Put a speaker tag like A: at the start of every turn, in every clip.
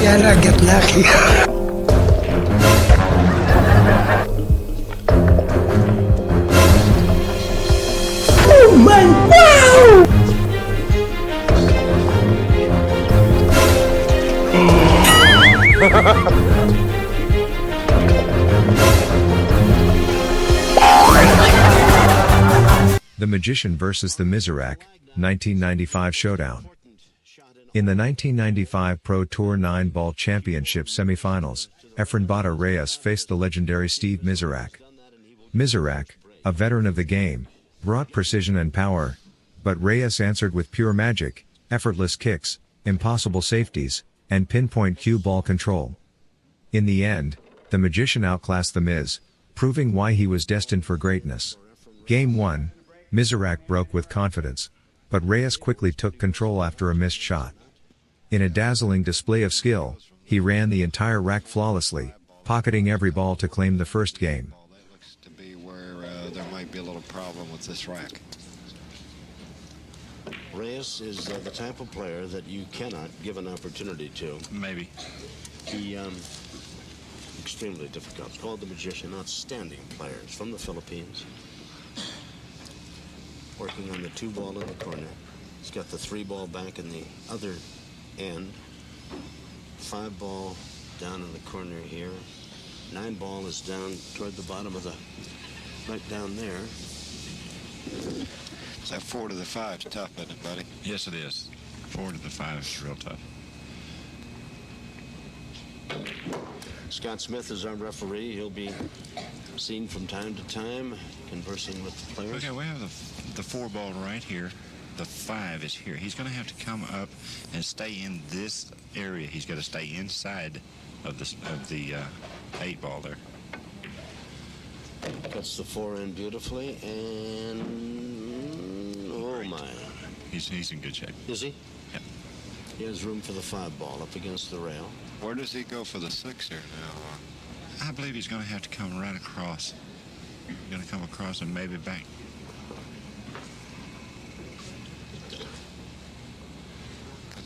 A: Mizerak, get lucky. Oh my wow!
B: The Magician vs. the Mizerak, 1995 Showdown. In the 1995 Pro Tour 9-Ball Championship semifinals, Efren Bata Reyes faced the legendary Steve Mizerak. Mizerak, a veteran of the game, brought precision and power, but Reyes answered with pure magic, effortless kicks, impossible safeties, and pinpoint cue ball control. In the end, the Magician outclassed the Miz, proving why he was destined for greatness. Game 1, Mizerak broke with confidence, but Reyes quickly took control after a missed shot. In a dazzling display of skill, he ran the entire rack flawlessly, pocketing every ball to claim the first game.
C: That looks to be where there might be a little problem with this rack.
D: Reyes is the type of player that you cannot give an opportunity to.
E: Maybe.
D: He, extremely difficult. It's called the Magician. Outstanding players from the Philippines. Working on the 2-ball in the corner. He's got the 3-ball back in the other end. 5-ball down in the corner here. 9-ball is down toward the bottom of the, right down there.
C: So that 4 to the 5 is tough, isn't it, buddy?
E: Yes, it is. 4 to the 5 is real tough.
D: Scott Smith is our referee. He'll be seen from time to time conversing with the players.
E: Okay, we have the 4-ball right here. The 5 is here. He's going to have to come up and stay in this area. He's got to stay inside of the 8-ball there.
D: Cuts the 4 in beautifully, and oh my.
E: He's in good shape.
D: Is he?
E: Yep.
D: He has room for the 5-ball up against the rail.
C: Where does he go for the 6 here now?
E: I believe he's going to have to come right across. He's going to come across and maybe back.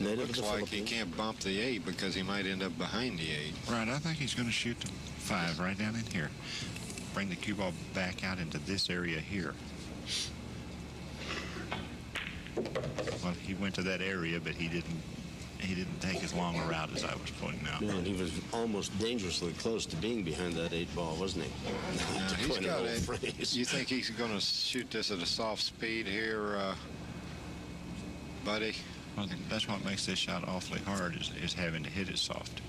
D: Native
C: Looks
D: of the
C: like he
D: Philippines.
C: can't bump the 8 because he might end up behind the 8.
E: Right, I think he's going to shoot the 5 right down in here. Bring the cue ball back out into this area here. Well, he went to that area, but he didn't take as long a route as I was pointing out.
D: Man, he was almost dangerously close to being behind that 8-ball, wasn't he? To
C: He's
D: coin an
C: got
D: old
C: it.
D: phrase.
C: You think he's going to shoot this at a soft speed here, buddy?
E: Well, that's what makes this shot awfully hard is having to hit it soft.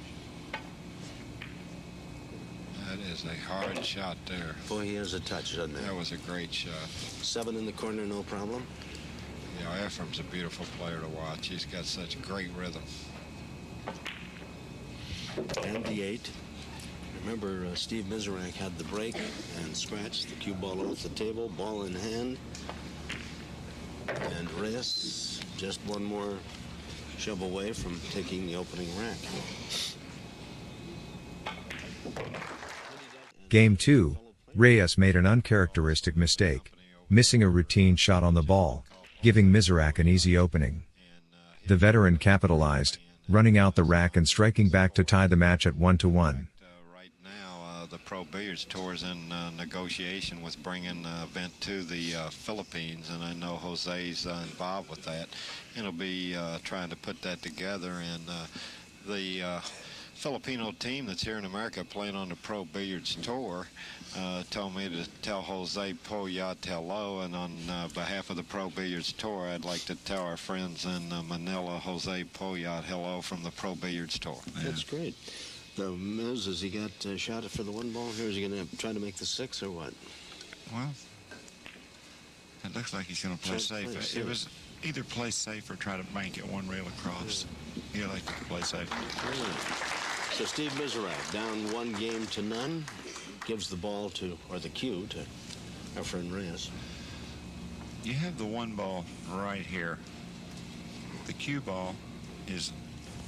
C: That is a hard shot there.
D: Boy, he has a touch, doesn't he?
C: That was a great shot.
D: 7 in the corner, no problem.
C: You know, Efren's a beautiful player to watch. He's got such great rhythm.
D: And the 8. Remember, Steve Mizerak had the break and scratched the cue ball off the table, ball in hand. And Reyes just one more shove away from taking the opening rack.
B: Game 2, Reyes made an uncharacteristic mistake, missing a routine shot on the ball, giving Mizerak an easy opening. The veteran capitalized, running out the rack and striking back to tie the match at 1-1.
C: Right now, the Pro Billiards Tour is in negotiation with bringing the event to the Philippines, and I know Jose's involved with that. He'll be trying to put that together, and the Filipino team that's here in America playing on the Pro Billiards Tour told me to tell Jose Poyat hello, and on behalf of the Pro Billiards Tour, I'd like to tell our friends in Manila, Jose Poyat, hello from the Pro Billiards Tour.
D: That's great. The Miz, has he got shot for the 1-ball here? Is he going to try to make the 6 or what?
E: Well, it looks like he's going to play safe. It was either play safe or try to bank it one rail across. He likes to play safe.
D: So Steve Mizerak down 1-0 gives the ball to, or the cue to Efren Reyes.
E: You have the 1-ball right here. The cue ball is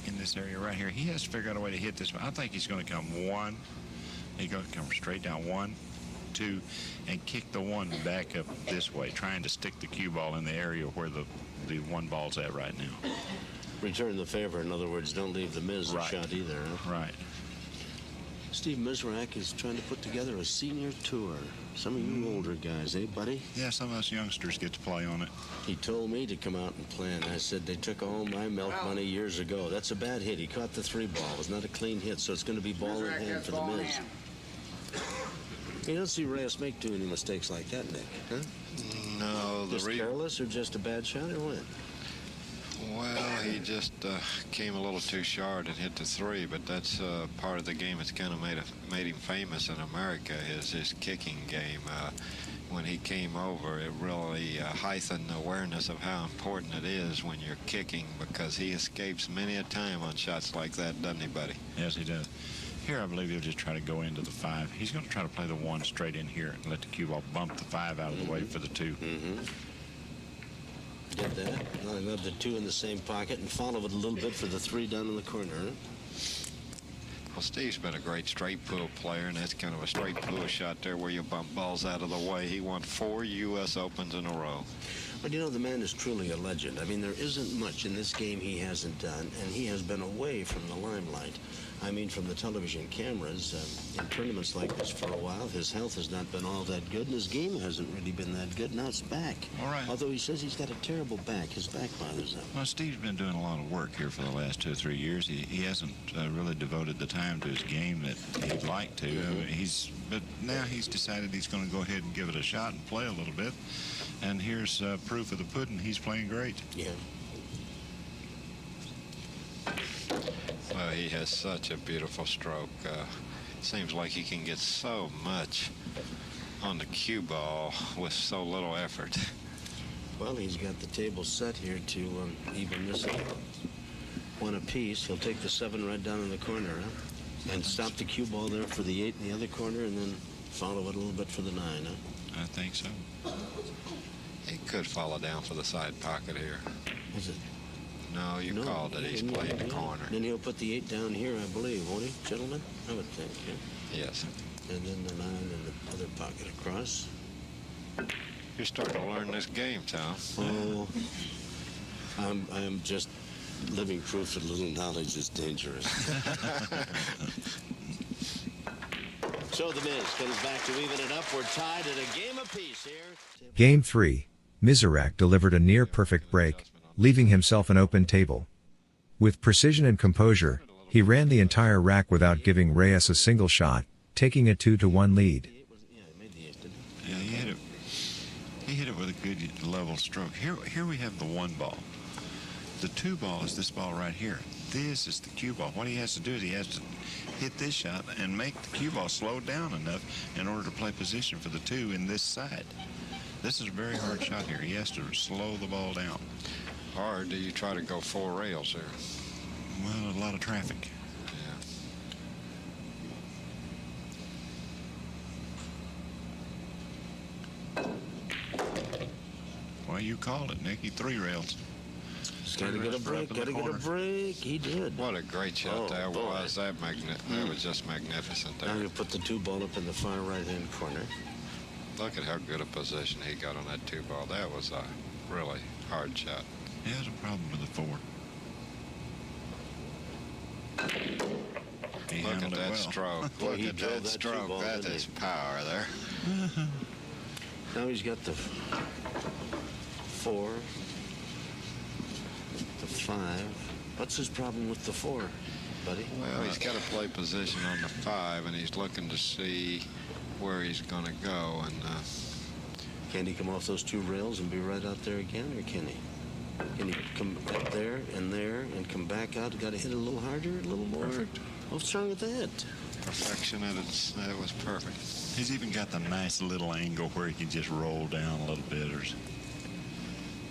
E: in this area right here. He has to figure out a way to hit this one. I think he's going to come 1. He's going to come straight down 1, 2, and kick the 1 back up this way, trying to stick the cue ball in the area where the 1 ball's at right now.
D: Return the favor. In other words, don't leave the Miz a
E: Right.
D: shot either. Huh?
E: Right.
D: Steve Mizerak is trying to put together a senior tour. Some of you older guys, eh, buddy?
E: Yeah, some of us youngsters get to play on it.
D: He told me to come out and play, and I said they took all my milk money years ago. That's a bad hit. He caught the 3-ball. It was not a clean hit, so it's going to be ball in hand for the Miz. You don't see Reyes make too many mistakes like that, Nick, huh?
C: No,
D: Just careless or just a bad shot or what?
C: Well, he just came a little too short and hit the 3, but that's part of the game that's kind of made him famous in America, is his kicking game. When he came over, it really heightened the awareness of how important it is when you're kicking, because he escapes many a time on shots like that, doesn't he, buddy?
E: Yes, he does. Here, I believe he'll just try to go into the 5. He's going to try to play the 1 straight in here and let the cue ball bump the 5 out of the way for the 2.
D: Get that. I love the 2 in the same pocket and follow it a little bit for the 3 down in the corner. Huh?
C: Well, Steve's been a great straight pool player, and that's kind of a straight pool shot there where you bump balls out of the way. He won 4 U.S. Opens in a row.
D: But you know, the man is truly a legend. I mean, there isn't much in this game he hasn't done, and he has been away from the limelight. I mean, from the television cameras, in tournaments like this for a while. His health has not been all that good, and his game hasn't really been that good. Now it's back.
E: All right.
D: Although he says he's got a terrible back. His back bothers him.
E: Well, Steve's been doing a lot of work here for the last 2 or 3 years. He hasn't really devoted the time to his game that he'd like to. But now he's decided he's going to go ahead and give it a shot and play a little bit. And here's proof of the pudding. He's playing great.
D: Yeah.
C: Well, he has such a beautiful stroke. Seems like he can get so much on the cue ball with so little effort.
D: Well, he's got the table set here to even this up. 1 apiece. He'll take the 7 right down in the corner, huh? And stop the cue ball there for the 8 in the other corner, and then follow it a little bit for the 9, huh?
E: I think so.
C: He could follow down for the side pocket here.
D: Is it?
C: No, you called it. He's playing the corner.
D: Then he'll put the 8 down here, I believe, won't he, gentlemen? I would think, yeah.
C: Yes.
D: And then the 9 in the other pocket across.
C: You're starting to learn this game, Tom.
D: Oh, I'm just living proof that little knowledge is dangerous. So the Miz comes back to even it up. We're tied at a game apiece here.
B: Game 3, Mizerak delivered a near-perfect break, leaving himself an open table. With precision and composure, he ran the entire rack without giving Reyes a single shot, taking a 2-1 lead.
E: Yeah, he hit it with a good level stroke. Here we have the 1 ball. The 2 ball is this ball right here. This is the cue ball. What he has to do is he has to hit this shot and make the cue ball slow down enough in order to play position for the 2 in this side. This is a very hard shot here. He has to slow the ball down.
C: Or do you try to go 4 rails there?
E: Well, a lot of traffic.
C: Yeah.
E: Well, you called it, Nicky. 3 rails.
D: He's got to get a break. Got to get a break. He did.
C: What a great shot that
D: boy.
C: was. That was just magnificent there.
D: Now you put the 2 ball up in the far right-hand corner.
C: Look at how good a position he got on that 2 ball. That was a really hard shot.
E: He has a problem with the 4. He
C: Look at
E: handled it
C: that
E: well.
C: stroke.
D: Boy,
C: Look
D: he
C: at
D: drove
C: that
D: that
C: stroke.
D: cue ball,
C: That
D: didn't
C: is
D: he?
C: power there.
D: Now he's got the 4, the 5. What's his problem with the 4, buddy?
C: Well, he's got to play position on the 5, and he's looking to see where he's going to go. And
D: Can he come off those 2 rails and be right out there again, or can he? Can he come up there and come back out? Got to hit it a little harder, a little more?
E: Perfect.
D: What's wrong with that?
C: perfection, and it was perfect.
E: He's even got the nice little angle where he can just roll down a little bit.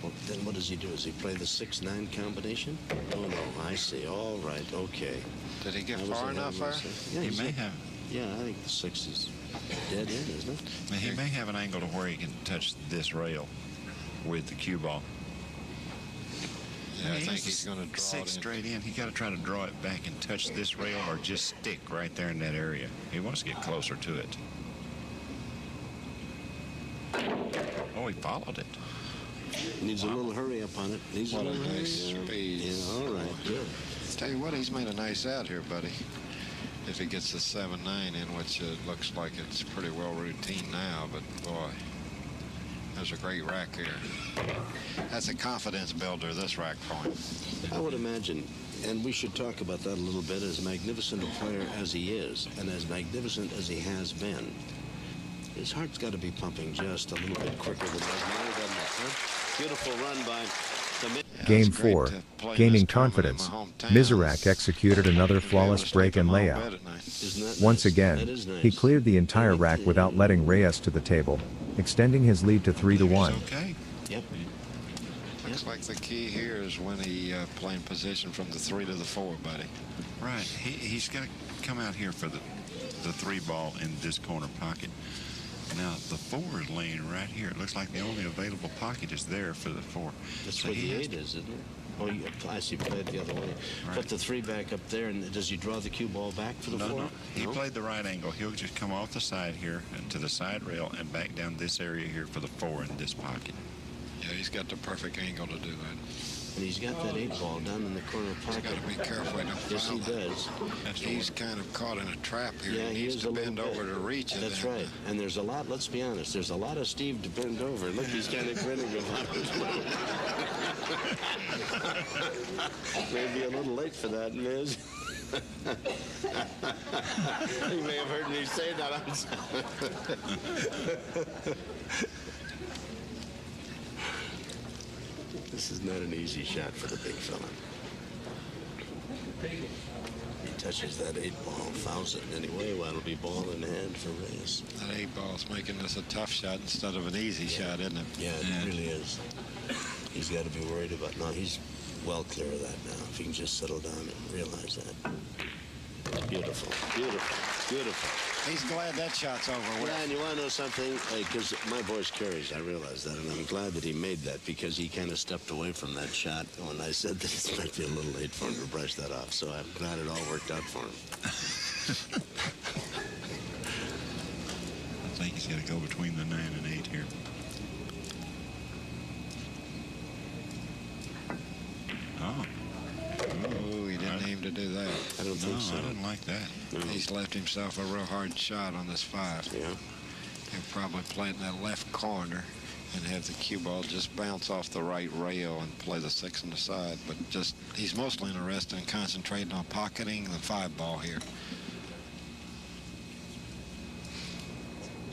D: Well, then what does he do? Does he play the 6-9 combination? Oh, no, I see. All right, okay.
C: Did he get
D: I was
C: far
D: ahead
C: enough
D: of
C: there?
D: myself. Yeah,
E: He may have.
D: Yeah, I think the 6 is dead end, isn't it?
E: He may have an angle to where he can touch this rail with the cue ball.
C: Yeah, I think he's going to draw
E: 6
C: it in.
E: straight in. He got to try to draw it back and touch this rail, or just stick right there in that area. He wants to get closer to it. Oh, he followed it.
D: Needs a little hurry up on it. Needs
C: What
D: a
C: a
D: little
C: nice
D: hurry up.
C: speed.
D: Yeah, all right, good.
C: Tell you what, he's made a nice out here, buddy. If he gets the 7-9 in, which looks like it's pretty well routine now, but boy, there's a great rack here. That's a confidence builder, this rack point.
D: I would imagine, and we should talk about that a little bit, as magnificent a player as he is, and as magnificent as he has been, his heart's got to be pumping just a little bit quicker than that. Beautiful run by the
B: Game 4, gaining confidence, Mizerak executed another flawless break and layout. Once again, he cleared the entire rack without letting Reyes to the table, extending his lead to 3-1.
E: Okay.
D: Yep.
C: Looks like the key here is when he playing position from the 3 to the 4, buddy.
E: Right. He's got to come out here for the 3 ball in this corner pocket. Now, the 4 is laying right here. It looks like the only available pocket is there for the 4.
D: That's
E: So
D: where
E: he
D: the
E: has
D: 8 is, isn't it? Oh, I see. Played the other way.
E: Right.
D: Put the 3 back up there, and does he draw the cue ball back for the 4?
E: No. He played the right angle. He'll just come off the side here and to the side rail and back down this area here for the 4 in this pocket.
C: Yeah, he's got the perfect angle to do that.
D: And he's got that 8 ball down in the corner
C: He's
D: pocket.
C: got to be careful. He don't
D: Yes, he
C: foul it.
D: does.
C: He's kind of caught in a trap here.
D: Yeah,
C: he
D: he
C: needs
D: is
C: to
D: a little
C: bend
D: bit.
C: over to reach it.
D: That's right. And there's a lot, let's be honest, there's a lot of Steve to bend over. Look, he's kind of grinning about it. Maybe a little late for that, Miz. You may have heard me say that. This is not an easy shot for the big fella. He touches that 8 ball, fouls it anyway, while it'll be ball in hand for Reyes.
C: That 8 ball's making this a tough shot instead of an easy shot, isn't it?
D: Yeah, it really is. He's got to be worried about. No, he's well clear of that now. If he can just settle down and realize that. Beautiful, beautiful, beautiful.
C: He's glad that shot's over with.
D: Yeah, and you want to know something? Because my voice carries, I realize that, and I'm glad that he made that because he kind of stepped away from that shot when I said that it might be a little late for him to brush that off. So I'm glad it all worked out for him.
E: I think he's got to go between the 9 and 8 here. Oh.
C: Oh, he didn't aim to do that.
D: I don't think so.
E: I didn't like that.
D: No.
C: He's left himself a real hard shot on this 5.
D: Yeah.
C: He'll probably play it in that left corner and have the cue ball just bounce off the right rail and play the 6 on the side. But just, he's mostly interested in concentrating on pocketing the 5 ball here.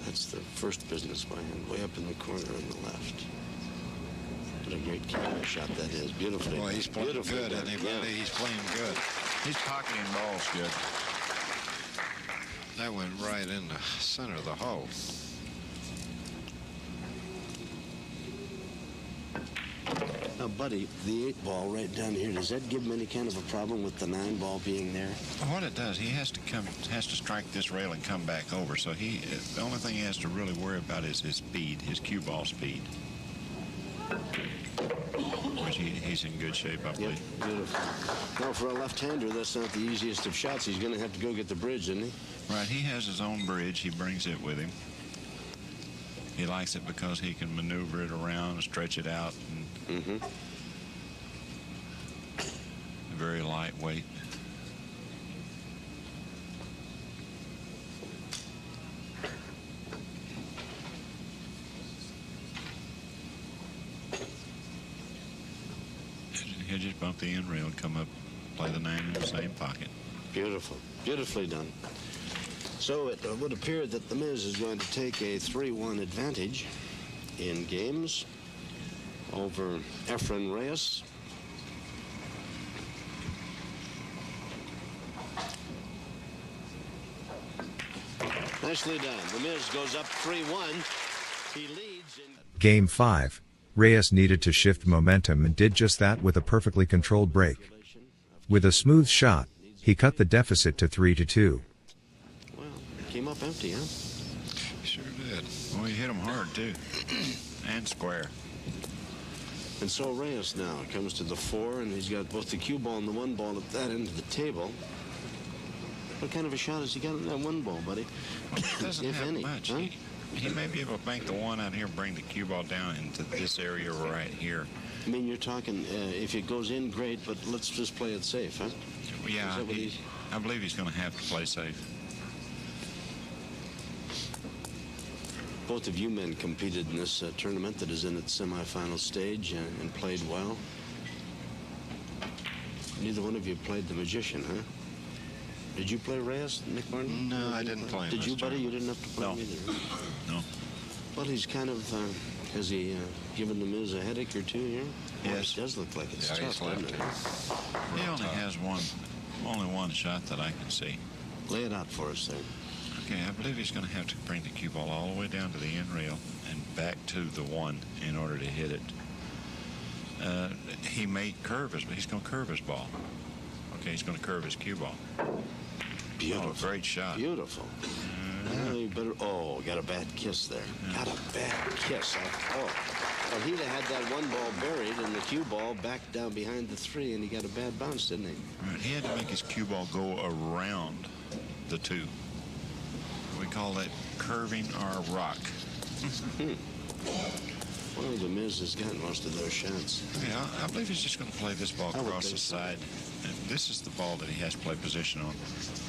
D: That's the first business by him, way up in the corner on the left. What a great camera shot that is. Beautifully.
C: Boy, he's playing
D: Beautifully
C: good,
D: done.
C: isn't he, buddy?
D: Yeah.
C: He's playing good.
E: He's pocketing balls good.
C: That went right in the center of the hole.
D: Now, buddy, the 8 ball right down here, does that give him any kind of a problem with the 9 ball being there?
E: What it does, he has to strike this rail and come back over. So the only thing he has to really worry about is his speed, his cue ball speed. Which he's in good shape, I believe.
D: Yep, beautiful. Now, for a left-hander, that's not the easiest of shots. He's going to have to go get the bridge, isn't he?
E: Right, he has his own bridge. He brings it with him. He likes it because he can maneuver it around and stretch it out. And very lightweight. He'll just bump the end rail and come up, play the 9 in the same pocket.
D: Beautiful. Beautifully done. So it would appear that the Miz is going to take a 3-1 advantage in games over Efren Reyes. Nicely done. The Miz goes up 3-1. He leads in...
B: Game 5, Reyes needed to shift momentum and did just that with a perfectly controlled break. With a smooth shot, he cut the deficit to 3-2.
D: Well, came up empty, huh?
C: Sure did.
E: Well, he hit him hard, too. And square.
D: And so Reyes now comes to the 4, and he's got both the cue ball and the 1 ball at that end of the table. What kind of a shot has he got on that 1 ball, buddy?
E: Well, he doesn't
D: If
E: have
D: any,
E: much.
D: huh?
E: he may be able to bank the 1 out here and bring the cue ball down into this area right here.
D: I mean, you're talking, if it goes in, great, but let's just play it safe, huh?
E: Yeah, I believe he's going to have to play safe.
D: Both of you men competed in this tournament that is in its semifinal stage and played well. Neither one of you played the Magician, huh? Did you play Reyes, Nick Martin?
C: No, I didn't play him.
D: Did you,
C: this
D: buddy? You
C: tournament.
D: didn't have to play
E: No.
D: him either?
E: No.
D: Well, he's kind of, has he given the Miz a headache or two here?
E: Yes.
D: It does look like it's
C: Yeah, he's
D: tough, doesn't
C: left.
D: it?
E: He only has only one shot that I can see.
D: Lay it out for us there.
E: Okay, I believe he's going to have to bring the cue ball all the way down to the end rail and back to the 1 in order to hit it. He may curve his, but he's going to curve his ball. Okay, he's going to curve his cue ball.
D: Beautiful.
E: Oh, great shot.
D: Beautiful. Well, you better, got a bad kiss there. Got a bad kiss. Well, he'd have had that 1 ball buried and the cue ball back down behind the 3, and he got a bad bounce, didn't he?
E: Right, he had to make his cue ball go around the 2. We call that curving our rock.
D: Well, the Miz has got most of those shots.
E: Yeah, I believe he's just going to play this ball
D: I would
E: across
D: think
E: the
D: so.
E: side. And this is the ball that he has to play position on.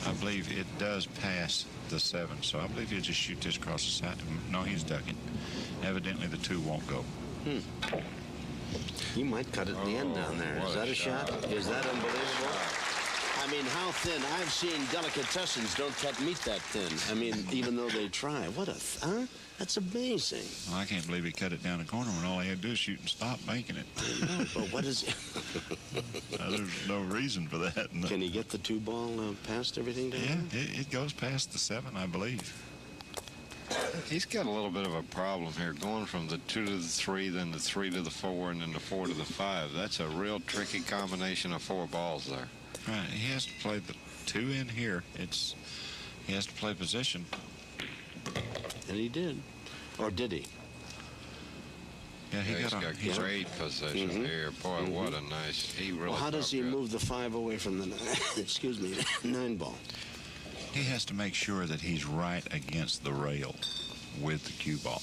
E: I believe it does pass the 7, so I believe he'll just shoot this across the side. No, he's ducking. Evidently, the 2 won't go.
D: He might cut it in the end down there.
C: what
D: Is
C: a
D: that a shot?
C: shot.
D: Is that unbelievable? I mean, how thin? I've seen delicatessens don't cut meat that thin. I mean, even though they try. What a, huh? That's amazing.
E: Well, I can't believe he cut it down the corner when all he had to do is shoot and stop making it.
D: But what is it?
E: There's no reason for that.
D: Can he get the 2 ball past everything down
E: Yeah,
D: there?
E: it goes past the 7, I believe.
C: He's got a little bit of a problem here, going from the 2 to the 3, then the 3 to the 4, and then the 4 to the 5. That's a real tricky combination of 4 balls there.
E: Right, he has to play the 2 in here. He has to play position.
D: And he did. Or did he?
E: Yeah,
C: He's got
E: he's
C: great position here. Boy, what a nice. He really.
D: Well, how does he
C: felt good.
D: move the 5 away from the, excuse me, 9 ball?
E: He has to make sure that he's right against the rail with the cue ball.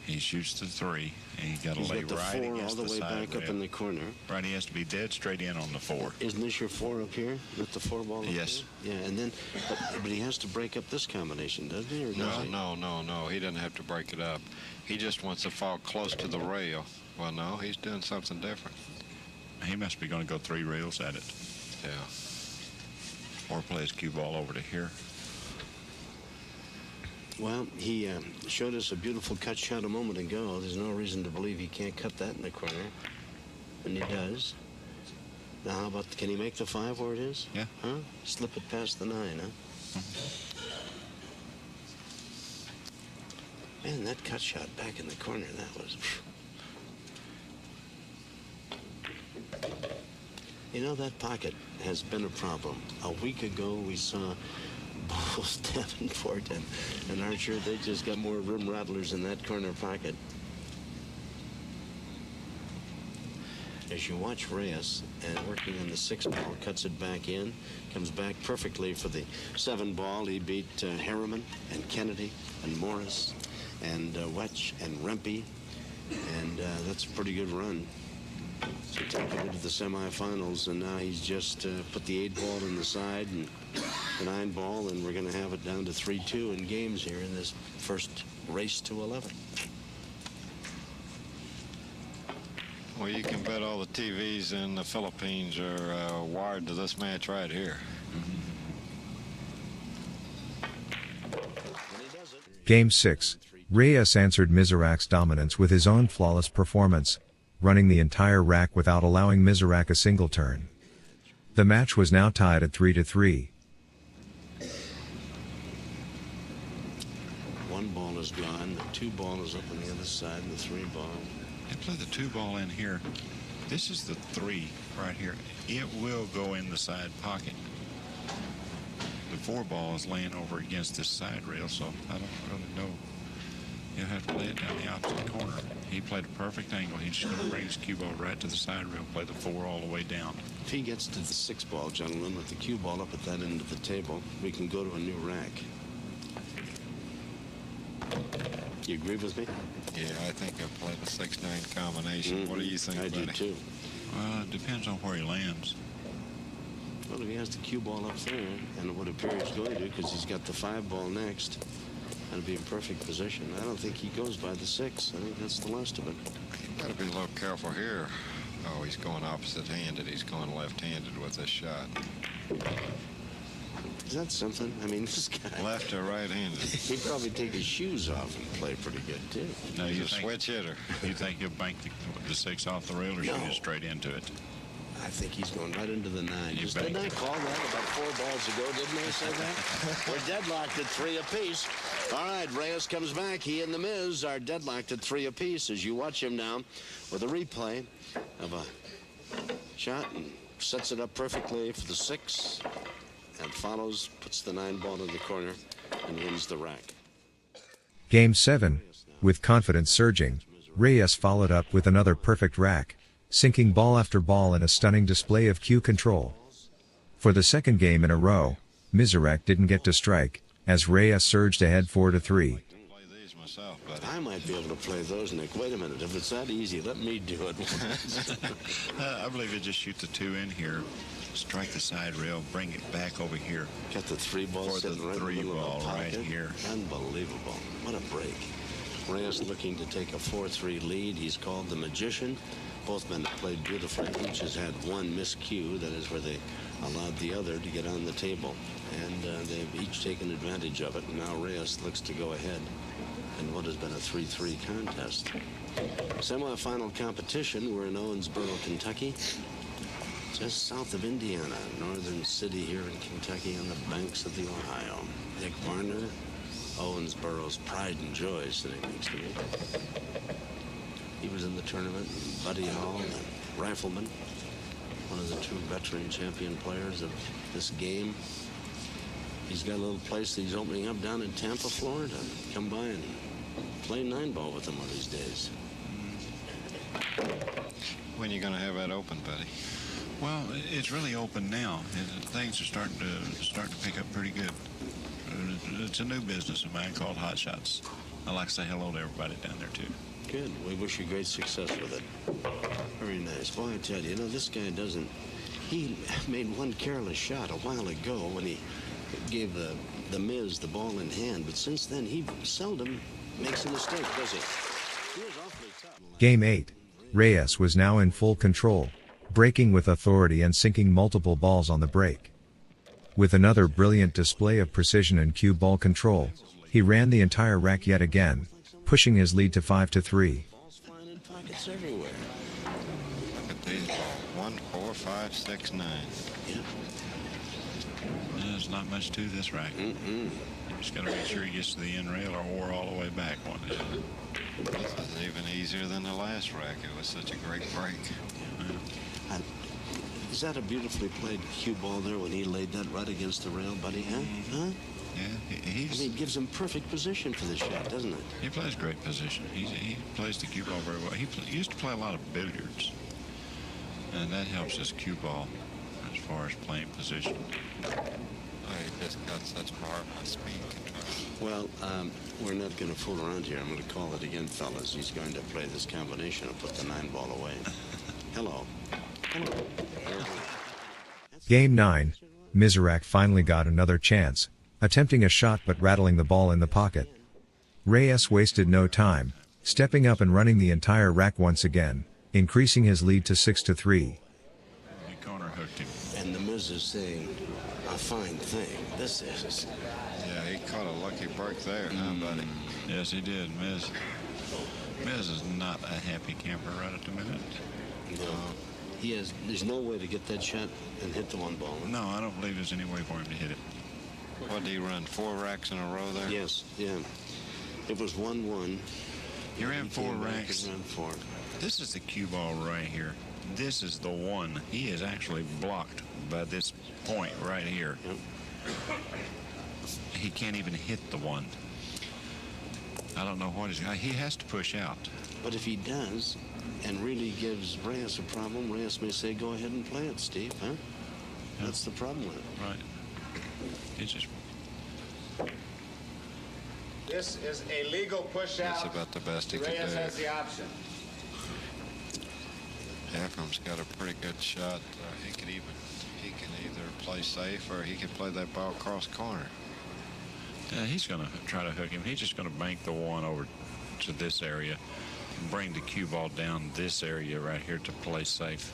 E: He shoots the 3, and he's got to
D: He's
E: lay
D: got the
E: right
D: 4 all
E: against
D: the way
E: side
D: back up
E: rail.
D: in the corner.
E: Right, he has to be dead straight in on the 4.
D: Isn't this your 4 up here with the 4 ball? Up
E: Yes.
D: there? Yeah, and then, but he has to break up this combination, doesn't he? Or does he?
C: No. He doesn't have to break it up. He just wants to fall close to the rail. Well, no, he's doing something different.
E: He must be going to go 3 rails at it,
C: Yeah.
E: or play his cue ball over to here.
D: Well, he showed us a beautiful cut shot a moment ago. There's no reason to believe he can't cut that in the corner. And he does. Now, how about, can he make the 5 where it is?
E: Yeah.
D: Huh? Slip it past the 9, huh? Man, that cut shot back in the corner, that was... You know, that pocket has been a problem. A week ago, we saw both Davenport and Archer. They just got more rim rattlers in that corner pocket. As you watch Reyes and working on the 6 ball, cuts it back in, comes back perfectly for the 7 ball. He beat Harriman and Kennedy and Morris and Wetch and Rempe, and that's a pretty good run. So take him into the semifinals, and now he's just put the 8 ball in the side and the 9 ball, and we're going to have it down to 3-2 in games here in this first race to 11.
C: Well, you can bet all the TVs in the Philippines are wired to this match right here.
B: Game 6. Reyes answered Mizerak's dominance with his own flawless performance, running the entire rack without allowing Mizerak a single turn. The match was now tied at 3-3.
D: 1 ball is gone, the 2 ball is up on the other side, and the 3 ball.
E: And play the 2 ball in here. This is the 3 right here. It will go in the side pocket. The 4 ball is laying over against this side rail, so I don't really know. You'll have to play it down the opposite corner. He played a perfect angle. He's just going to bring his cue ball right to the side rail, play the 4 all the way down.
D: If he gets to the 6 ball, gentlemen, with the cue ball up at that end of the table, we can go to a new rack. You agree with me?
C: Yeah, I think I played a 6-9 combination. What do you think,
D: I
C: buddy?
D: do too.
E: Well, it depends on where he lands.
D: Well, if he has the cue ball up there, and it would appear he's going to, because he's got the 5 ball next, that'll be in perfect position. I don't think he goes by the 6. I think that's the last of it.
C: You got to be a little careful here. Oh, he's going opposite-handed. He's going left-handed with this shot.
D: Is that something? I mean, this guy...
C: Left or right-handed?
D: He'd probably take his shoes off and play pretty good, too.
E: Now,
C: He's
E: you
C: a
E: think,
C: switch hitter.
E: you think he'll bank the 6 off the rail or shoot
D: No.
E: it straight into it?
D: I think he's going right into the 9.
E: You
D: Didn't I
E: bet.
D: call that about 4 balls ago? Didn't I say that? We're deadlocked at 3 apiece. All right, Reyes comes back. He and the Miz are deadlocked at 3 apiece as you watch him now with a replay of a shot and sets it up perfectly for the 6 and follows, puts the 9 ball in the corner and wins the rack.
B: Game 7. With confidence surging, Reyes followed up with another perfect rack, sinking ball after ball in a stunning display of cue control. For the second game in a row, Mizerak didn't get to strike, as Reyes surged ahead 4-3.
C: Play these myself, buddy.
D: I might be able to play those, Nick. Wait a minute. If it's that easy, let me do it.
E: I believe he'll just shoot the 2 in here, strike the side rail, bring it back over here.
D: Got the 3 ball
E: For the
D: sitting right in the
E: 3
D: middle
E: ball
D: of the
E: right
D: pocket.
E: here.
D: Unbelievable. What a break. Reyes looking to take a 4-3 lead. He's called the Magician. Both men have played beautifully. Each has had one miscue. That is where they allowed the other to get on the table. And they've each taken advantage of it. And now Reyes looks to go ahead in what has been a 3-3 contest. Semi-final competition. We're in Owensboro, Kentucky. Just south of Indiana, northern city here in Kentucky on the banks of the Ohio. Nick Varner, Owensboro's pride and joy, sitting next to me. He was in the tournament. Buddy Hall, the rifleman, one of the 2 veteran champion players of this game. He's got a little place that he's opening up down in Tampa, Florida. Come by and play 9 ball with him one of these days.
C: When are you going to have that open, buddy?
E: Well, it's really open now. Things are starting to pick up pretty good. It's a new business of mine called Hot Shots. I like to say hello to everybody down there too.
D: Good. We wish you great success with it. Very nice. Boy, I tell you, this guy doesn't... He made one careless shot a while ago when he gave the Miz the ball in hand, but since then he seldom makes a mistake, does he? He was awfully tough.
B: Game 8. Reyes was now in full control, breaking with authority and sinking multiple balls on the break. With another brilliant display of precision and cue ball control, he ran the entire rack yet again, pushing his lead to 5-3.
D: Balls flying in pockets everywhere.
C: Look at these balls. 1, 4, 5, 6, 9.
D: Yeah.
E: There's not much to this rack. You just got to make sure he gets to the end rail or all the way back one.
C: This is even easier than the last rack. It was such a great break.
D: Is that a beautifully played cue ball there when he laid that right against the rail, buddy? Huh?
E: Yeah,
D: I mean, it gives him perfect position for the shot, doesn't it?
E: he plays great position. He plays the cue ball very well. He used to play a lot of billiards, and that helps his cue ball as far as playing position.
C: Oh, he just got such marvelous speed control.
D: Well, we're not going to fool around here. I'm going to call it again, fellas. He's going to play this combination and put the 9 ball away. Hello. Hello.
B: Game 9. Mizerak finally got another chance, attempting a shot but rattling the ball in the pocket. Reyes wasted no time, stepping up and running the entire rack once again, increasing his lead to 6-3.
E: He corner hooked him.
D: And the Miz is saying, a fine thing. This is.
C: Yeah, he caught a lucky break there, huh, buddy?
E: Yes, he did. Miz is not a happy camper right at the minute.
D: No. There's no way to get that shot and hit the 1 ball.
E: No, I don't believe there's any way for him to hit it.
C: What, did he run 4 racks in a row there?
D: Yes, yeah. It was 1-1.
E: He ran
D: He
E: 4
D: came back
E: racks.
D: and ran 4.
E: This is the cue ball right here. This is the one. He is actually blocked by this point right here.
D: Yep.
E: He can't even hit the 1. I don't know what he has to push out.
D: But if he does, and really gives Reyes a problem, Reyes may say, go ahead and play it, Steve, huh? That's the problem with it.
E: Right. It's just
F: This is a legal push out.
C: That's about the best he can
F: Reyes
C: do.
F: has the option.
C: Efren's got a pretty good shot. He can either play safe or he can play that ball cross corner.
E: He's going to try to hook him. He's just going to bank the one over to this area and bring the cue ball down this area right here to play safe.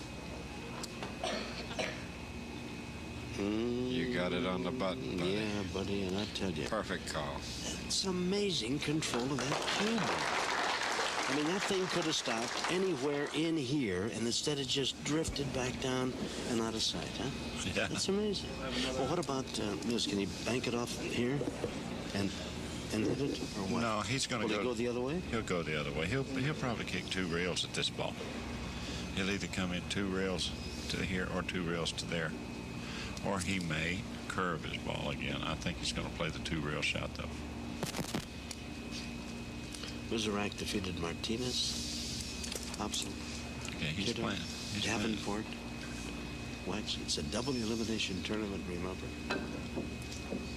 C: You got it on the button, buddy.
D: Yeah, buddy, and I tell you,
C: Perfect call.
D: it's amazing control of that cue ball. I mean, that thing could have stopped anywhere in here, and instead it just drifted back down and out of sight, huh?
E: Yeah.
D: That's amazing. Well, what about Mills? Can he bank it off here and hit it, or what?
E: No, he's going to
D: Will he go the other way?
E: He'll go the other way. He'll probably kick 2 rails at this ball. He'll either come in 2 rails to here or 2 rails to there. Or he may curve his ball again. I think he's going to play the 2-rail shot, though.
D: Mizerak defeated Martinez, Hobson,
E: Okay, he's
D: Kiddo,
E: playing. He's playing.
D: Davenport, Wax. It's a double elimination tournament, remember?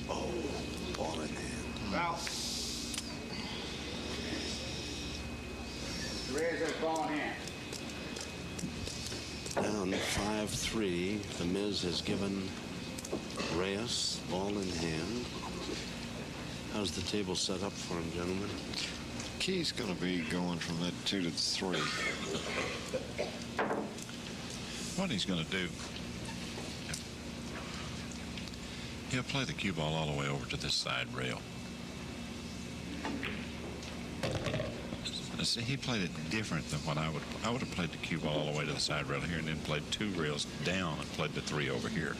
D: Oh, ball in hand.
F: Foul. Reyes has ball in hand.
D: Down 5-3. The Miz has given Reyes ball in hand. How's the table set up for him, gentlemen?
C: Key's going to be going from that 2 to 3.
E: What he's going to do, he'll play the cue ball all the way over to this side rail. See, he played it different than what I would have played the cue ball all the way to the side rail here and then played 2 rails down and played the 3 over here.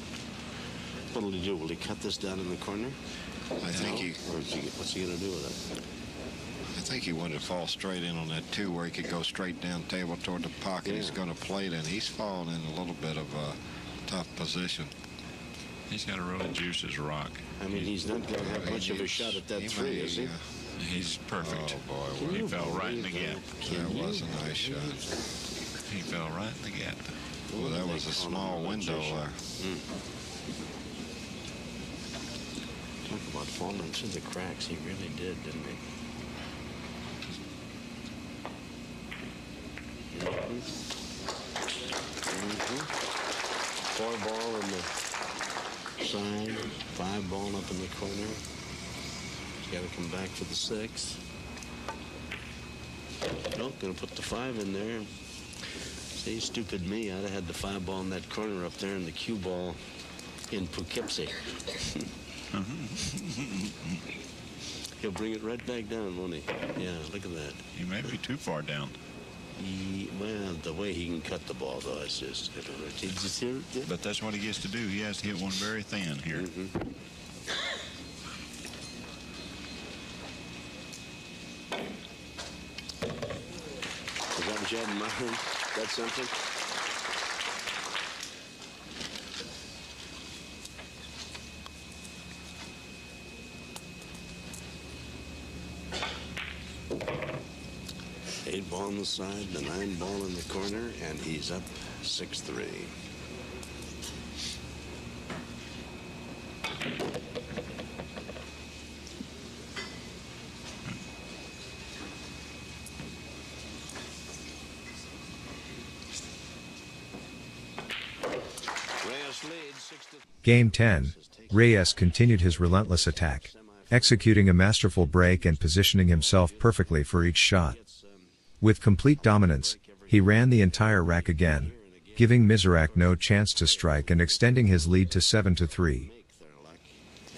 D: What'll he do? Will he cut this down in the corner?
C: I think
D: what's he going to do with it?
C: I think he wanted to fall straight in on that 2 where he could go straight down table toward the pocket.
D: Yeah.
C: He's going to play it, and he's fallen in a little bit of a tough position.
E: He's got to really juice his rock.
D: I mean, he's not going to have much of a shot at that 3, is he?
E: He's perfect.
C: Oh, boy.
E: He fell right in the gap.
C: That was a nice shot.
E: He fell right in the gap.
C: Well, that was a small window there.
D: Talk about falling through the cracks. He really did, didn't he? Mm-hmm. 4 ball in the side, 5 ball up in the corner. He's got to come back for the 6. Nope, gonna put the 5 in there. See, stupid me. I'd have had the 5 ball in that corner up there and the cue ball in Poughkeepsie. He'll bring it right back down, won't he? Yeah, look at that.
E: He may be too far down.
D: Well, the way he can cut the ball, though, it's just...
E: But that's what he gets to do. He has to hit one very thin here.
D: Is that what you had in mind? That's something? Eight ball on the side, the 9 ball in the corner, and he's up 6-3.
B: Game 10, Reyes continued his relentless attack, executing a masterful break and positioning himself perfectly for each shot. With complete dominance, he ran the entire rack again, giving Mizerak no chance to strike and extending his lead to 7-3.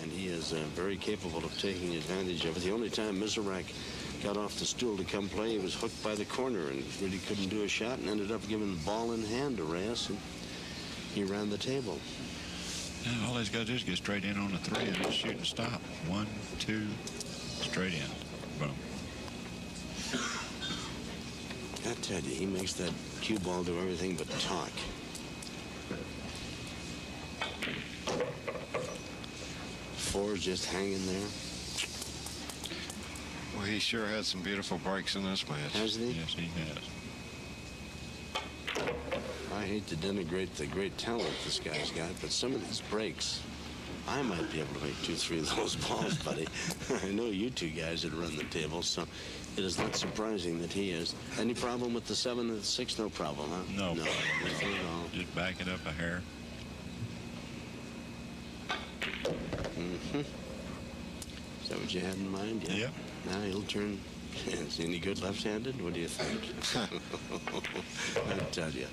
D: And he is very capable of taking advantage of it. The only time Mizerak got off the stool to come play, he was hooked by the corner and really couldn't do a shot and ended up giving the ball in hand to Reyes, and he ran the table.
E: Yeah, all he's got to do is get straight in on the 3 and just shoot and stop. 1, 2, straight in. Boom.
D: I tell you, he makes that cue ball do everything but talk. Four's just hanging there.
C: Well, he sure had some beautiful breaks in this match.
D: Hasn't he?
E: Yes, he has.
D: I hate to denigrate the great talent this guy's got, but some of these breaks I might be able to make 2-3 of those balls, buddy. I know you two guys that run the table, so it is not surprising that he is. Any problem with the 7 and the 6? No problem, huh?
E: No problem.
D: Nothing at all.
E: Just back it up a hair.
D: Mm-hmm. Is that what you had in mind? Yeah.
E: Yep.
D: Now he'll turn. Is he any good left-handed? What do you think? I tell you.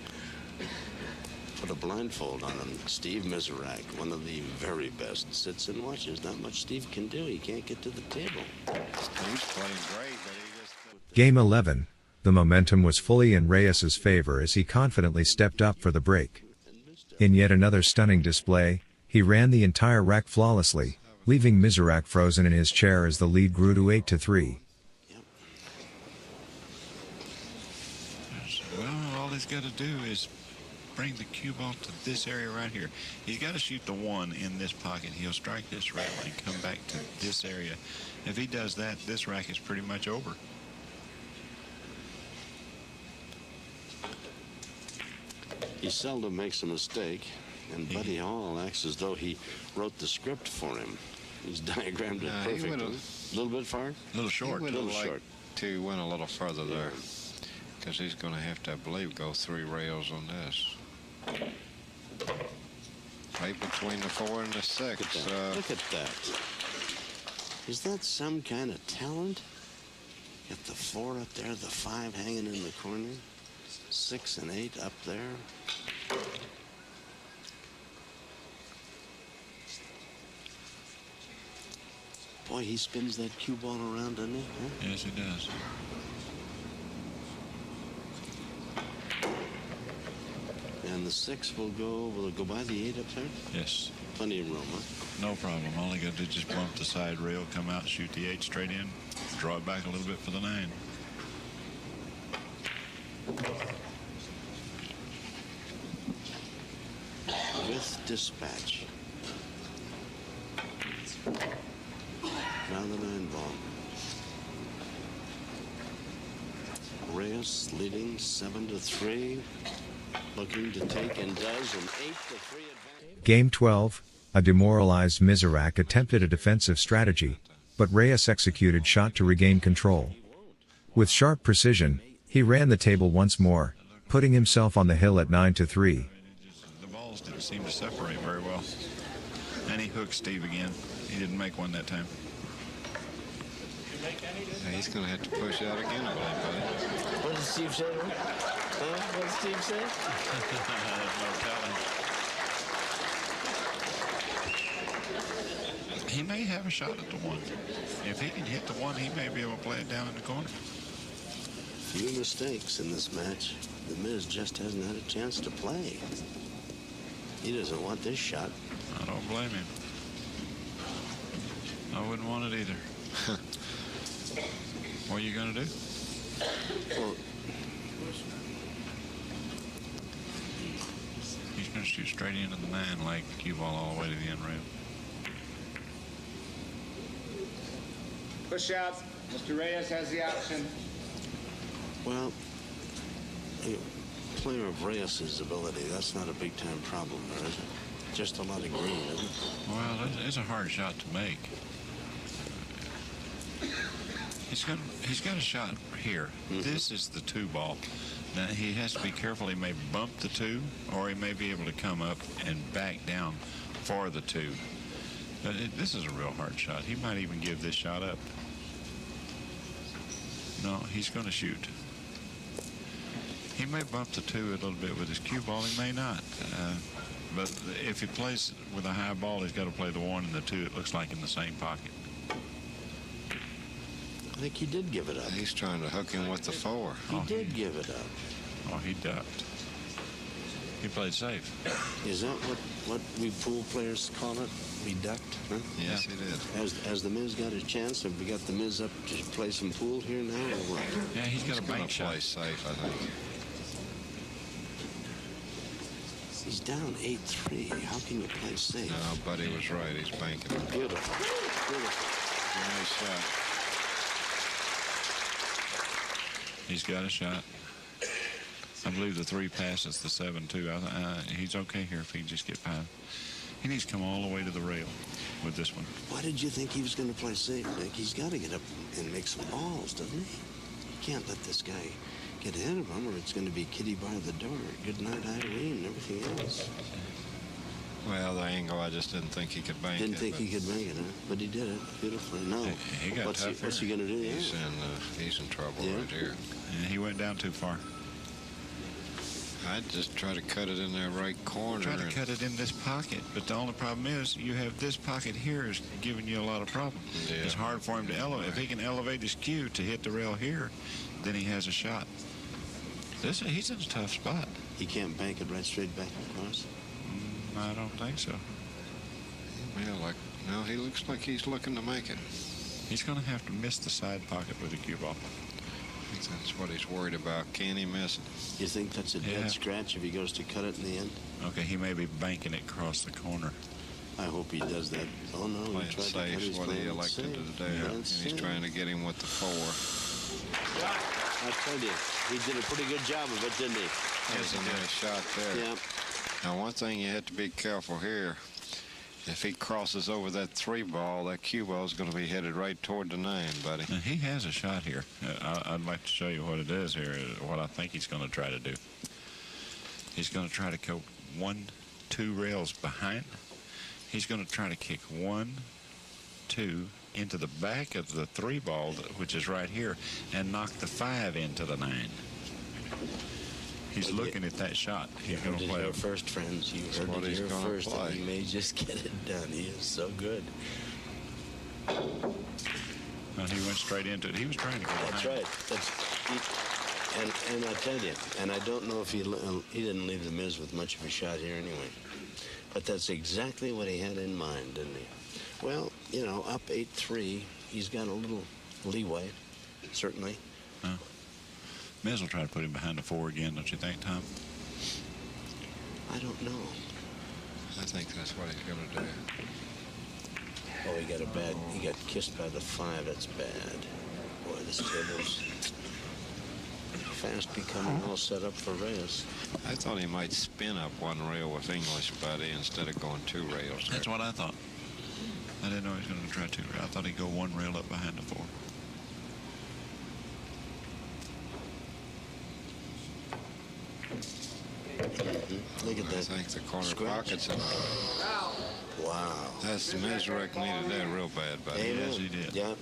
D: Put a blindfold on him. Steve Mizerak, one of the very best, sits and watches. Not much Steve can do. He can't get to the table.
C: He's playing great, but he just...
B: Game 11. The momentum was fully in Reyes' favor as he confidently stepped up for the break. In yet another stunning display, he ran the entire rack flawlessly, leaving Mizerak frozen in his chair as the lead grew to 8-3.
E: Well, all he's got to do is bring the cue ball to this area right here. He's got to shoot the 1 in this pocket. He'll strike this rail and come back to this area. If he does that, this rack is pretty much over.
D: He seldom makes a mistake, and Buddy Hall acts as though he wrote the script for him. He's diagrammed it perfectly. A little bit far?
E: A little short.
C: He would
D: A little
C: have
D: short.
C: liked to went a little further there, because he's going to have to, I believe, go 3 rails on this. Right between the 4 and the 6.
D: Look at that. Look at that. Is that some kind of talent? Get the 4 up there, the 5 hanging in the corner, 6 and 8 up there. Boy, he spins that cue ball around, doesn't he? Huh?
E: Yes, he does.
D: And the 6 will it go by the 8 up there?
E: Yes.
D: Plenty of room, huh?
E: No problem. All he got to do is just bump the side rail, come out, shoot the 8 straight in, draw it back a little bit for the 9.
D: With dispatch. Now the 9 ball. Reyes leading 7-3. Looking to take and does an 8-3 advantage.
B: Game 12. A demoralized Mizerak attempted a defensive strategy, but Reyes executed shot to regain control. With sharp precision, he ran the table once more, putting himself on the hill at 9-3.
E: The balls didn't seem to separate very well. And he hooked Steve again. He didn't make one that time.
C: Yeah, he's going to have to push out again, I believe, buddy.
D: What did Steve say? What did Steve say?
E: He may have a shot at the 1. If he can hit the 1, he may be able to play it down in the corner.
D: Few mistakes in this match. The Miz just hasn't had a chance to play. He doesn't want this shot.
E: I don't blame him. I wouldn't want it either. What are you going to do?
D: Well,
E: He's going to shoot straight into the 9 like cue ball all the way to the end rail.
F: Push out. Mr. Reyes has the option.
D: well, a player of Reyes' ability, that's not a big-time problem there, is it? Just a lot of green, isn't it?
E: Well, it's a hard shot to make. He's got a shot here. This is the 2 ball. Now, he has to be careful. He may bump the 2, or he may be able to come up and back down for the 2. But this is a real hard shot. He might even give this shot up. No, he's going to shoot. He may bump the 2 a little bit with his cue ball. He may not. But if he plays with a high ball, he's got to play the 1 and the 2. It looks like in the same pocket.
D: I think he did give it up.
C: He's trying to hook him with the 4.
D: He did give it up.
E: Oh, he ducked. He played safe.
D: Is that what we pool players call it? We ducked, huh?
C: Yes, he did.
D: Has the Miz got a chance? Have we got the Miz up to play some pool here now, or what?
E: Yeah, he's got a
C: Going
E: bank
C: to
E: shot.
C: play safe, I think.
D: He's down 8-3. How can you play safe?
C: No, Buddy was right. He's banking it.
D: Beautiful. Beautiful.
C: Nice shot.
E: He's got a shot. I believe the 3 passes the 7 too. He's okay here if he can just get 5. He needs to come all the way to the rail with this one.
D: Why did you think he was going to play safe, Nick? He's got to get up and make some balls, doesn't he? You can't let this guy get ahead of him, or it's going to be Kitty by the door. Good night, Irene, and everything else.
C: Well, the angle, I just didn't think he could bank
D: Didn't
C: it.
D: think he could make it, huh? But he did it beautifully. No.
E: He got tough
D: What's he
E: here.
D: going to do?
C: He's in trouble
D: Yeah.
C: right here.
E: And he went down too far.
C: I'd just try to cut it in that right corner.
E: Try to
C: and-
E: cut it in this pocket, but the only problem is you have this pocket here is giving you a lot of problem.
C: Yeah.
E: It's hard for him to elevate. If he can elevate his cue to hit the rail here, then he has a shot. He's in a tough spot.
D: He can't bank it right straight back across.
E: I don't think so.
C: Yeah, no, he looks like he's looking to make it.
E: He's going to have to miss the side pocket with the cue ball.
C: I think that's what he's worried about. Can he miss it?
D: You think that's a
E: Yeah.
D: dead scratch if he goes to cut it in the end?
E: Okay, he may be banking it across the corner.
D: I hope he does that. Oh, no, he
C: Playing
D: tried to cut
C: safe
D: his
C: is what he
D: plan
C: elected
D: safe.
C: to do. And
D: That's
C: he's
D: it.
C: trying to get him with the 4.
D: I tell you, he did a pretty good job of it, didn't he?
C: That's a nice shot there.
D: Yeah.
C: Now, one thing you have to be careful here. If he crosses over that 3 ball, that cue ball is going to be headed right toward the 9, buddy.
E: Now, he has a shot here. I'd like to show you what it is here, what I think he's going to try to do. He's going to try to go 1, 2 rails behind. He's going to try to kick 1, 2 into the back of the 3 ball, which is right here, and knock the 5 into the 9. He's looking at that shot. He's going to play
D: it
E: it.
D: first, friends. You heard
C: what
D: it
C: he's
D: here
C: gonna
D: first,
C: play.
D: and he may just get it done. He is so good.
E: He went straight into it. He was trying to go behind.
D: That's right. And I tell you, and I don't know if he didn't leave the Miz with much of a shot here anyway. But that's exactly what he had in mind, didn't he? Well, you know, up 8-3, he's got a little leeway, certainly.
E: Miz will try to put him behind the 4 again, don't you think, Tom?
D: I don't know.
C: I think that's what he's going to do.
D: Oh, he got kissed by the 5. That's bad. Boy, this table's fast becoming all set up for Reyes.
C: I thought he might spin up 1 rail with English, buddy, instead of going 2 rails.
E: That's what I thought. I didn't know he was going to try 2 rails. I thought he'd go 1 rail up behind the 4.
D: Look at
C: I
D: that.
C: think the corner
D: Scratch.
C: pockets.
D: Wow.
C: That's the Mizerak needed that real bad, buddy.
D: Amen.
E: Yes, he did.
D: Yeah.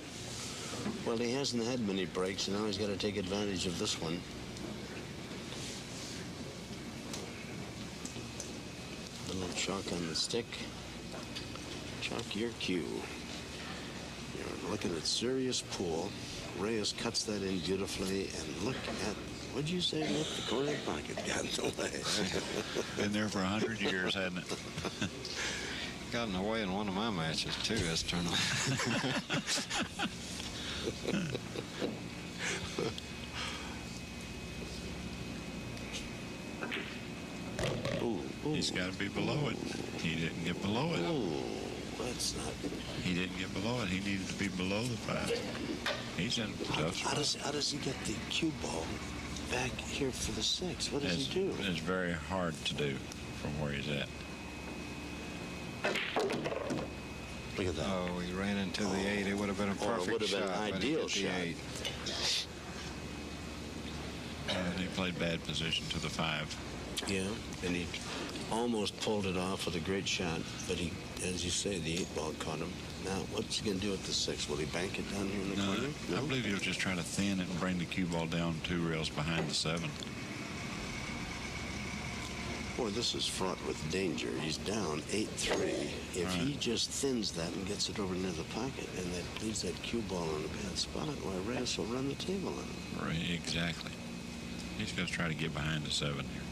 D: Well, he hasn't had many breaks, and now he's got to take advantage of this one. Little chalk on the stick. Chalk your cue. You're looking at serious pool. Reyes cuts that in beautifully, and look at, what'd you say, Nick? The corner pocket got in the way.
E: Been there for 100 years, hadn't it?
C: Got in the way in one of my matches, too, this tournament.
D: Ooh, ooh.
E: He's got to be below it. He didn't get below it.
D: Ooh, that's not.
E: He didn't get below it. He needed to be below the 5. He's in a tough
D: How
E: spot.
D: does he get the cue ball back here for the 6? What does
E: It's,
D: he do?
E: it's very hard to do from where he's at.
D: Look at that.
C: Oh, he ran into the 8. It would have been a
D: Or it
C: perfect
D: would have been
C: shot.
D: an
C: but he
D: ideal
C: hit the
D: shot.
C: 8.
E: And he played bad position to the 5.
D: Yeah, and he almost pulled it off with a great shot, but he, as you say, the 8 ball caught him. Now, what's he going to do with the 6? Will he bank it down here in the
E: No,
D: corner?
E: I believe he'll just try to thin it and bring the cue ball down 2 rails behind the 7.
D: Boy, this is fraught with danger. He's down 8-3. If he just thins that and gets it over near the pocket and that leaves that cue ball in a bad spot, why, Reyes will run the table on him.
E: Right, exactly. He's going to try to get behind the 7 here.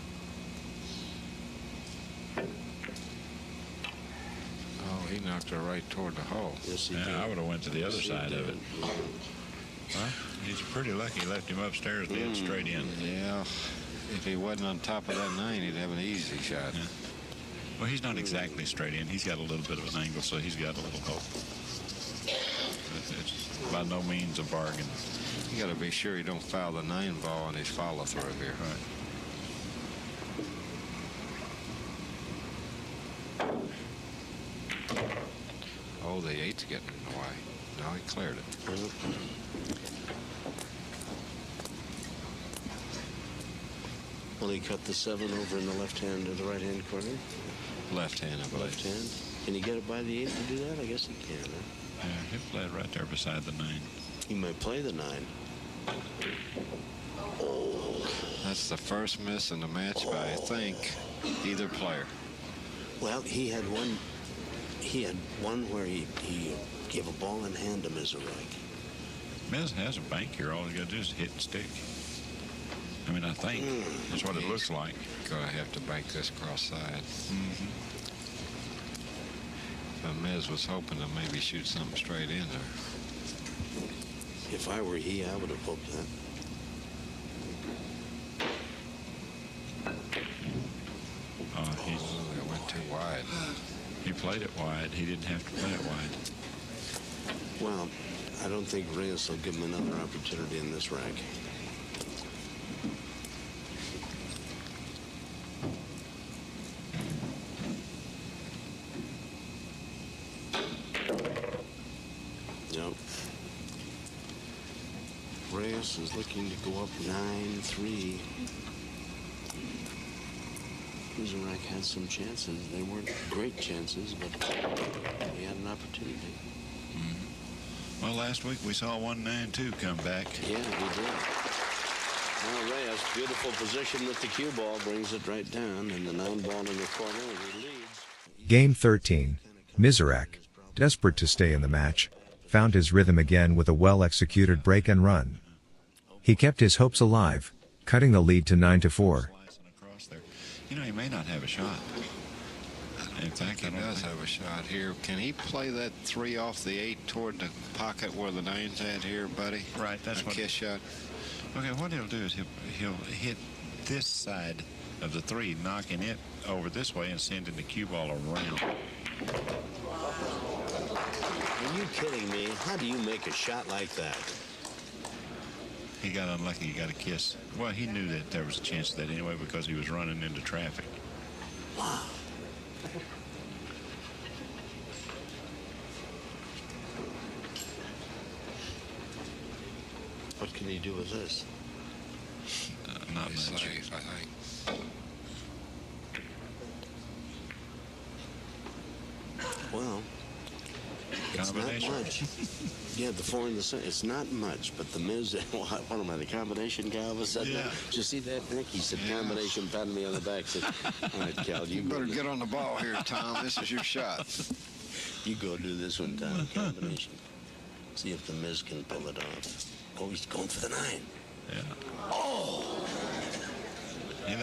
C: Oh, he knocked her right toward the hole.
D: Yes, he
E: Yeah,
D: did.
E: I would have went to the other
D: Yes, he
E: side of
D: did.
E: it. Well, he's pretty lucky he left him upstairs to hit straight in.
C: Yeah. If he wasn't on top of that 9, he'd have an easy shot.
E: Yeah. Well, he's not exactly straight in. He's got a little bit of an angle, so he's got a little hope. It's by no means a bargain.
C: You got to be sure he don't foul the 9 ball on his follow through here.
E: Right.
C: Oh, the 8's getting in the way. No, he cleared it.
D: Well, he cut the 7 over in the left hand or the right hand corner.
C: Left hand, I believe.
D: Left hand. Can he get it by the 8 to do that? I guess he can. Huh?
E: Yeah, he'll play it right there beside the 9.
D: He might play the 9. Oh.
C: That's the first miss in the match by, I think, either player.
D: Well, he had one. He had one where he gave a ball in hand to Mizerak.
E: Miz has a bank here. All he's got to do is hit and stick. I mean, I think that's what it looks like.
C: Gonna have to bank this cross side. But Miz was hoping to maybe shoot something straight in there.
D: If I were he, I would have hoped that.
C: It went too wide.
E: He played it wide. He didn't have to play it wide.
D: Well, I don't think Reyes will give him another opportunity in this rack. Nope. Reyes is looking to go up 9-3. Mizerak had some chances. They weren't great chances, but he had an opportunity.
E: Well, last week we saw 1-9-2 come back.
D: Yeah, he did. Well, Reyes, beautiful position with the cue ball, brings it right down, and the 9 ball in the corner, and he leads.
B: Game 13. Mizerak, desperate to stay in the match, found his rhythm again with a well-executed break and run. He kept his hopes alive, cutting the lead to 9-4.
E: You know, he may not have a shot. In fact,
C: He does have a shot here. Can he play that 3 off the 8 toward the pocket where the 9's at here, buddy?
E: Right, that's
C: a
E: what.
C: kiss shot.
E: Okay, what he'll do is he'll hit this side of the 3, knocking it over this way and sending the cue ball around.
D: Are you kidding me? How do you make a shot like that?
E: He got unlucky. He got a kiss. Well, he knew that there was a chance of that anyway because he was running into traffic.
D: Wow. What can he do with this?
E: Not
C: He's
E: much.
C: safe, I think.
D: Well, it's not
E: Combination.
D: much. Yeah, the 4 and the 6. It's not much, but the Miz, what am I, the combination guy all of a sudden?
E: Yeah.
D: Did you see that, Nick? He said
C: Yeah.
D: combination, patted me on the back. Said, all right, Cal,
C: You better get on the ball here, Tom. This is your shot.
D: You go do this one, Tom. Combination. See if the Miz can pull it off. Oh, he's going for the 9.
E: Yeah.
D: Oh!
E: He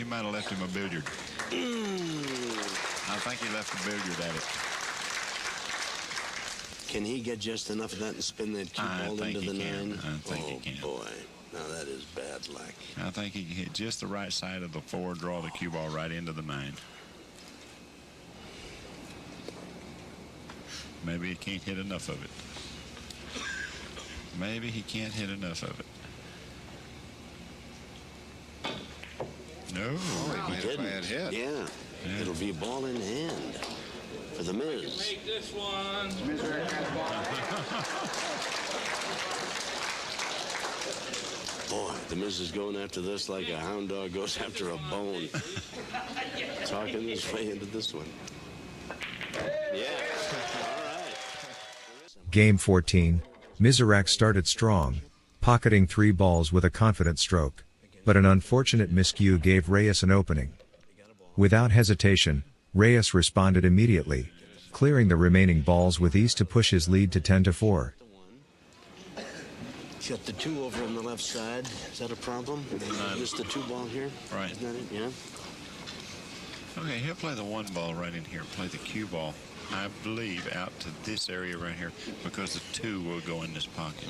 E: might have left him a billiard. I think he left the billiard at it.
D: Can he get just enough of that and spin that cue
E: I
D: ball
E: think
D: into the
E: he can.
D: 9?
E: I think he can.
D: Oh, boy. Now, that is bad luck.
E: I think he can hit just the right side of the 4, draw the cue ball right into the 9. Maybe he can't hit enough of it. Maybe he can't hit enough of it. No.
C: Oh, he made a
D: Didn't.
C: bad hit.
D: Yeah. It'll be a ball in hand for the Miz.
F: Make this one.
D: Boy, the Miz is going after this like a hound dog goes after a bone. Talking his way into this one. Yeah. All right.
B: Game 14. Mizerak started strong, pocketing 3 balls with a confident stroke. But an unfortunate miscue gave Reyes an opening. Without hesitation, Reyes responded immediately, clearing the remaining balls with ease to push his lead to 10-4.
D: He's got the 2 over on the left side. Is that a problem? Just the 2 ball here?
E: Right.
D: Isn't that it? Yeah.
E: Okay, he'll play the 1 ball right in here, play the cue ball, I believe, out to this area right here because the 2 will go in this pocket.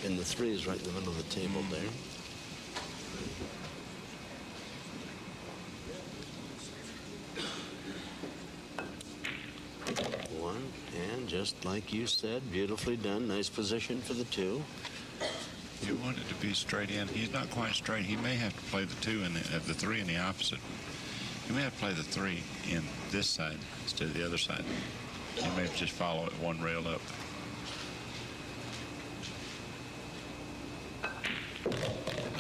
D: And the 3 is right in the middle of the table there. One, and just like you said, beautifully done. Nice position for the 2.
E: You want it to be straight in. He's not quite straight. He may have to play the 2 and the 3 in the opposite. He may have to play the 3 in this side instead of the other side. You may just follow it one rail up.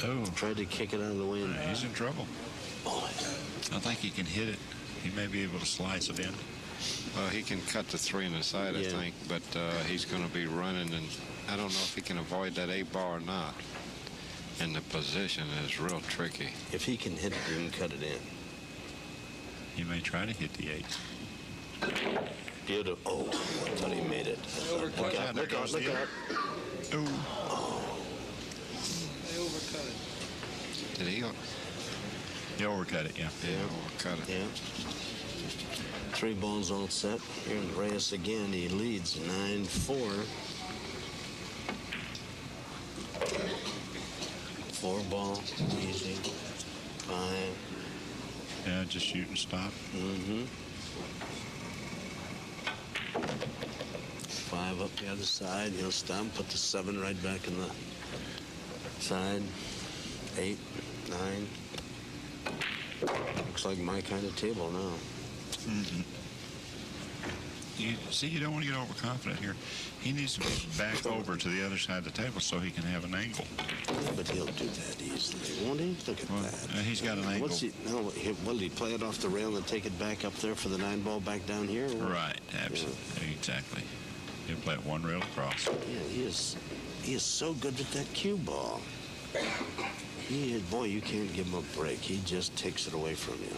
E: Oh,
D: Tried to kick it out of the way. And
E: he's in trouble. I think he can hit it. He may be able to slice it in.
C: Well, he can cut the 3 on the side, I think, but he's going to be running, and I don't know if he can avoid that 8 ball or not. And the position is real tricky.
D: If he can hit it, he can cut it in.
E: He may try to hit the 8.
D: Beautiful. Oh, I thought he made it. Look out, look out, look out.
E: Oh.
F: They overcut it.
C: Did he?
E: He overcut it, yeah.
C: Yeah, overcut it.
D: Yeah. 3 balls all set. Here's Reyes again. He leads 9-4. 4 ball, easy. 5.
E: Yeah, just shoot and stop.
D: 5 up the other side. He'll stop. Put the 7 right back in the side. 8, 9. Looks like my kind of table now.
E: You see, you don't want to get overconfident here. He needs to be back over to the other side of the table so he can have an angle.
D: But he'll do that easily, won't he? Look at that.
E: He's got an angle.
D: Will he play it off the rail and take it back up there for the 9 ball back down here?
E: Right, absolutely, exactly. He'll play it one rail across.
D: Yeah, he is so good with that cue ball. Boy, you can't give him a break. He just takes it away from you.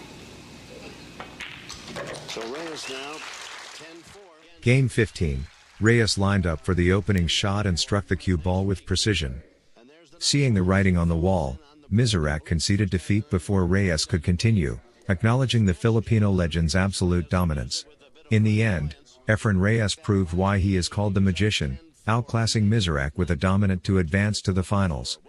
D: So Reyes now, 10-4.
B: Game 15. Reyes lined up for the opening shot and struck the cue ball with precision. Seeing the writing on the wall, Mizerak conceded defeat before Reyes could continue, acknowledging the Filipino legend's absolute dominance. In the end, Efren Reyes proved why he is called the Magician, outclassing Mizerak with a dominant to advance to the finals.